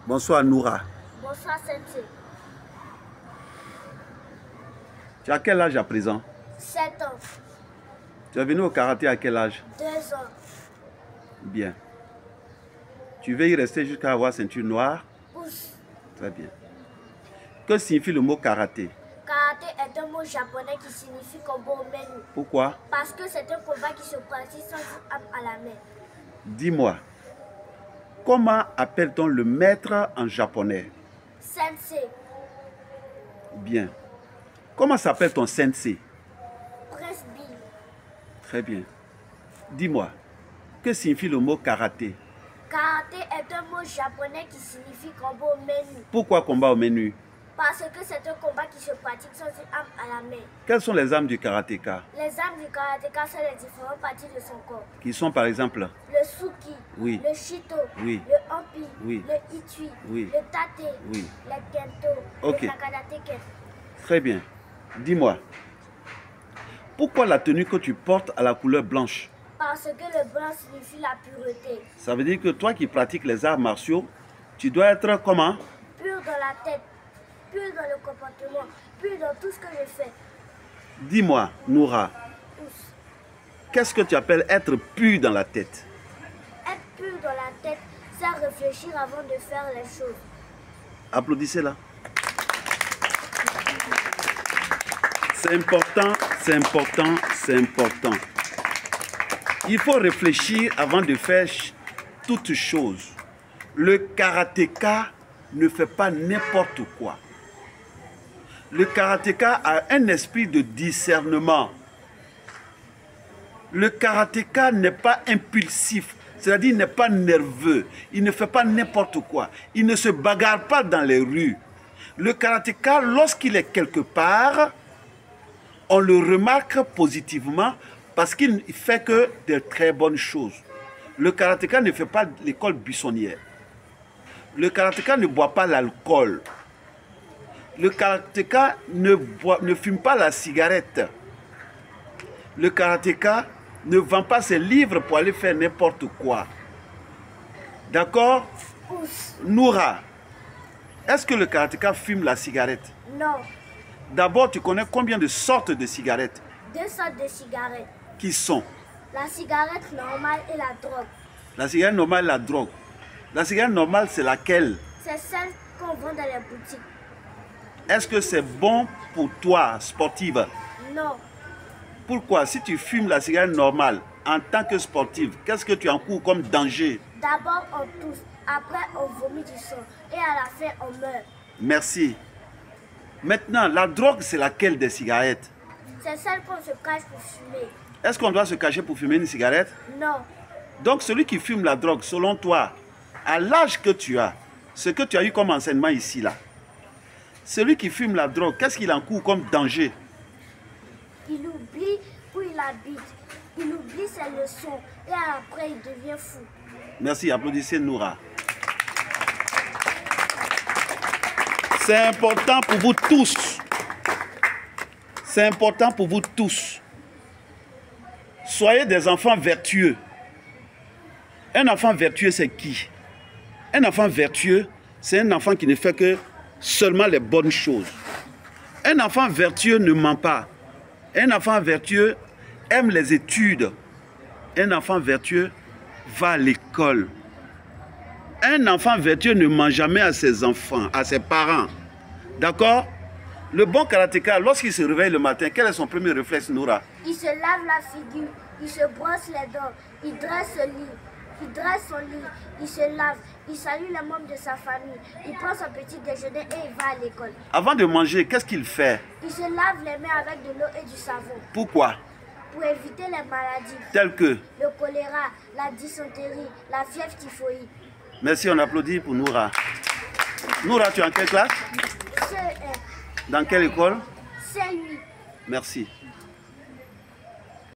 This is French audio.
Bonsoir Noura. Bonsoir Sensei. Tu as quel âge à présent? 7 ans. Tu es venu au karaté à quel âge? 2 ans. Bien. Tu veux y rester jusqu'à avoir ceinture noire? Pousse. Très bien. Que signifie le mot karaté? Karaté est un mot japonais qui signifie combat au menu. Pourquoi? Parce que c'est un combat qui se pratique sans une arme à la main. Dis-moi, comment appelle-t-on le maître en japonais? Sensei. Bien. Comment s'appelle ton sensei? Presby. Très bien. Dis-moi, que signifie le mot karaté? Karaté est un mot japonais qui signifie combat au menu. Pourquoi combat au menu? Parce que c'est un combat qui se pratique sans une arme à la main. Quelles sont les armes du karatéka? Les armes du karatéka sont les différentes parties de son corps. Qui sont par exemple? Le suki, Oui. le shito, Oui. le ampi, Oui. le itui, Oui. le tate, Oui. le kento, Ok. le nakadateke. Très bien. Dis-moi, pourquoi la tenue que tu portes a la couleur blanche? Parce que le blanc signifie la pureté. Ça veut dire que toi qui pratiques les arts martiaux, tu dois être comment? Pur dans la tête, pur dans le comportement, pur dans tout ce que je fais. Dis-moi, Noura, Tous. qu'est-ce que tu appelles être pur dans la tête? Être pur dans la tête, c'est réfléchir avant de faire les choses. Applaudissez-la. C'est important, c'est important, c'est important. Il faut réfléchir avant de faire toute chose. Le karatéka ne fait pas n'importe quoi. Le karatéka a un esprit de discernement. Le karatéka n'est pas impulsif, c'est-à-dire il n'est pas nerveux. Il ne fait pas n'importe quoi. Il ne se bagarre pas dans les rues. Le karatéka, lorsqu'il est quelque part, on le remarque positivement parce qu'il fait que de très bonnes choses. Le karatéka ne fait pas l'école buissonnière. Le karatéka ne boit pas l'alcool. Le karatéka ne fume pas la cigarette. Le karatéka ne vend pas ses livres pour aller faire n'importe quoi. D'accord? Noura, est-ce que le karatéka fume la cigarette? Non. D'abord, tu connais combien de sortes de cigarettes? 2 sortes de cigarettes. Qui sont? La cigarette normale et la drogue. La cigarette normale et la drogue. La cigarette normale, c'est laquelle? C'est celle qu'on vend dans les boutiques. Est-ce que c'est bon pour toi, sportive? Non. Pourquoi? Si tu fumes la cigarette normale en tant que sportive, qu'est-ce que tu encours comme danger? D'abord on tousse, après on vomit du sang et à la fin on meurt. Merci. Maintenant, la drogue, c'est laquelle des cigarettes? C'est celle qu'on se cache pour fumer. Est-ce qu'on doit se cacher pour fumer une cigarette? Non. Donc, celui qui fume la drogue, selon toi, à l'âge que tu as, ce que tu as eu comme enseignement ici, là, celui qui fume la drogue, qu'est-ce qu'il encourt comme danger? Il oublie où il habite. Il oublie ses leçons et après il devient fou. Merci, applaudissez Noura. C'est important pour vous tous. C'est important pour vous tous. Soyez des enfants vertueux. Un enfant vertueux, c'est qui? Un enfant vertueux, c'est un enfant qui ne fait que seulement les bonnes choses. Un enfant vertueux ne ment pas. Un enfant vertueux aime les études. Un enfant vertueux va à l'école. Un enfant vertueux ne ment jamais à ses enfants, à ses parents. D'accord? Le bon karatéka, lorsqu'il se réveille le matin, quel est son premier réflexe, Noura? Il se lave la figure, il se brosse les dents, il dresse son lit. Il dresse son lit, il se lave, il salue les membres de sa famille, il prend son petit déjeuner et il va à l'école. Avant de manger, qu'est-ce qu'il fait? Il se lave les mains avec de l'eau et du savon. Pourquoi? Pour éviter les maladies. Telles que? Le choléra, la dysenterie, la fièvre typhoïde. Merci, on applaudit pour Noura. Noura, tu es en quelle classe? CE1. Dans quelle école? C8. Merci.